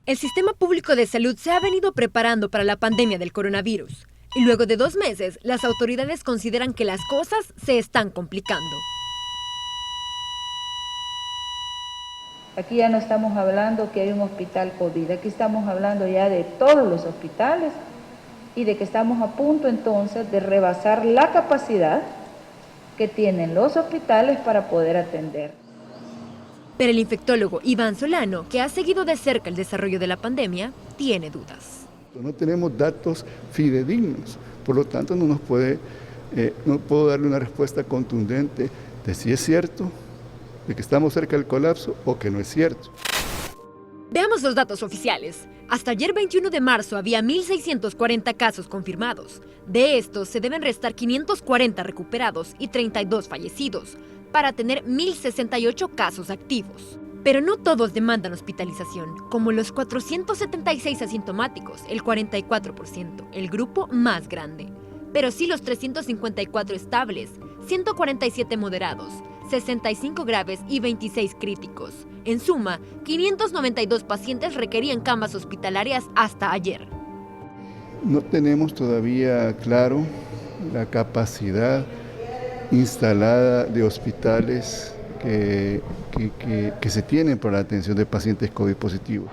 El sistema público de salud se ha venido preparando para la pandemia del coronavirus y luego de 2 meses, las autoridades consideran que las cosas se están complicando. Aquí ya no estamos hablando que hay un hospital COVID, aquí estamos hablando ya de todos los hospitales y de que estamos a punto entonces de rebasar la capacidad que tienen los hospitales para poder atender. Pero el infectólogo Iván Solano, que ha seguido de cerca el desarrollo de la pandemia, tiene dudas. No tenemos datos fidedignos, por lo tanto no puedo darle una respuesta contundente de si es cierto, de que estamos cerca del colapso o que no es cierto. Veamos los datos oficiales. Hasta ayer 21 de marzo había 1.640 casos confirmados. De estos se deben restar 540 recuperados y 32 fallecidos, para tener 1.068 casos activos. Pero no todos demandan hospitalización, como los 476 asintomáticos, el 44%, el grupo más grande. Pero sí los 354 estables, 147 moderados, 65 graves y 26 críticos. En suma, 592 pacientes requerían camas hospitalarias hasta ayer. No tenemos todavía claro la capacidad instalada de hospitales que se tienen para la atención de pacientes COVID positivos.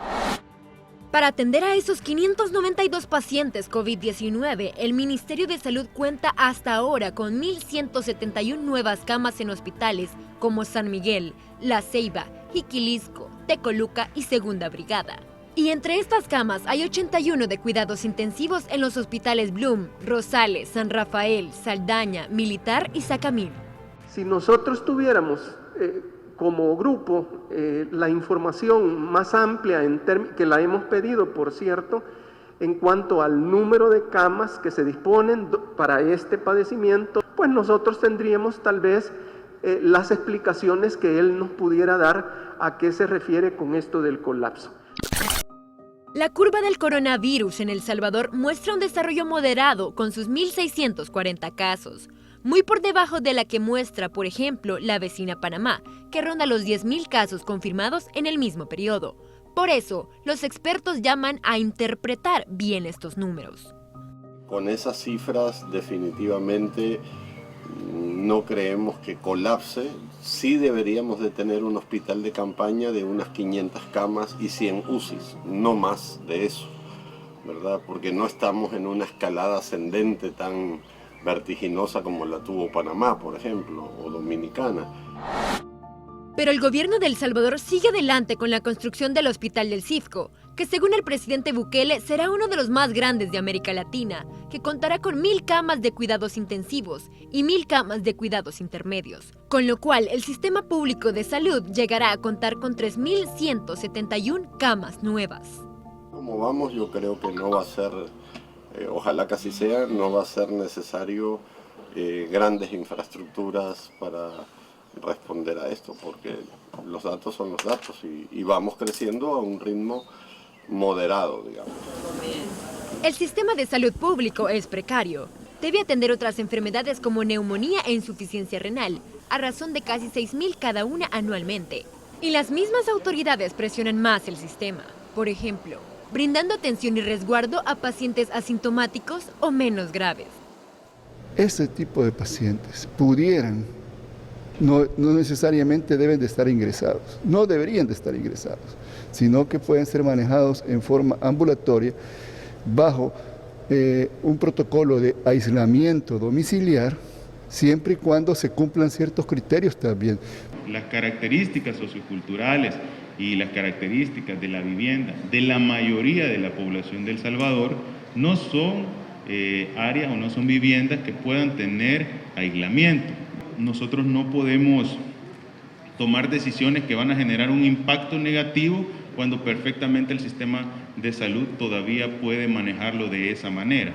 Para atender a esos 592 pacientes COVID-19, el Ministerio de Salud cuenta hasta ahora con 1.171 nuevas camas en hospitales como San Miguel, La Ceiba, Jiquilisco, Tecoluca y Segunda Brigada. Y entre estas camas hay 81 de cuidados intensivos en los hospitales Bloom, Rosales, San Rafael, Saldaña, Militar y Sacamil. Si nosotros tuviéramos como grupo la información más amplia que la hemos pedido, por cierto, en cuanto al número de camas que se disponen para este padecimiento, pues nosotros tendríamos tal vez las explicaciones que él nos pudiera dar a qué se refiere con esto del colapso. La curva del coronavirus en El Salvador muestra un desarrollo moderado con sus 1.640 casos, muy por debajo de la que muestra, por ejemplo, la vecina Panamá, que ronda los 10.000 casos confirmados en el mismo periodo. Por eso, los expertos llaman a interpretar bien estos números. Con esas cifras definitivamente no creemos que colapse. Sí deberíamos de tener un hospital de campaña de unas 500 camas y 100 UCIs, no más de eso, ¿verdad? Porque no estamos en una escalada ascendente tan vertiginosa como la tuvo Panamá, por ejemplo, o Dominicana. Pero el gobierno de El Salvador sigue adelante con la construcción del Hospital del Cifco, que según el presidente Bukele será uno de los más grandes de América Latina, que contará con 1.000 camas de cuidados intensivos y 1.000 camas de cuidados intermedios, con lo cual el sistema público de salud llegará a contar con 3.171 camas nuevas. Como vamos, yo creo que no va a ser, ojalá que así sea, no va a ser necesario grandes infraestructuras para responder a esto, porque los datos son los datos y vamos creciendo a un ritmo moderado, digamos. El sistema de salud público es precario. Debe atender otras enfermedades como neumonía e insuficiencia renal, a razón de casi 6.000 cada una anualmente. Y las mismas autoridades presionan más el sistema. Por ejemplo, brindando atención y resguardo a pacientes asintomáticos o menos graves. Ese tipo de pacientes pudieran, no necesariamente deben de estar ingresados, no deberían de estar ingresados, sino que pueden ser manejados en forma ambulatoria bajo un protocolo de aislamiento domiciliar, siempre y cuando se cumplan ciertos criterios también. Las características socioculturales y las características de la vivienda de la mayoría de la población de El Salvador no son áreas o no son viviendas que puedan tener aislamiento. Nosotros no podemos tomar decisiones que van a generar un impacto negativo cuando perfectamente el sistema de salud todavía puede manejarlo de esa manera.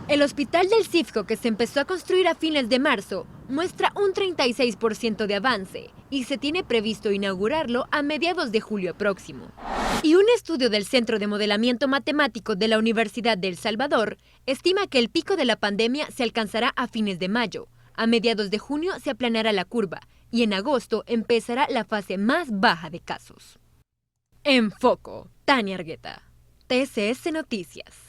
El Hospital del Cifco, que se empezó a construir a fines de marzo, muestra un 36% de avance y se tiene previsto inaugurarlo a mediados de julio próximo. Y un estudio del Centro de Modelamiento Matemático de la Universidad de El Salvador estima que el pico de la pandemia se alcanzará a fines de mayo. A mediados de junio se aplanará la curva y en agosto empezará la fase más baja de casos. En Foco. Tania Argueta, TCS Noticias.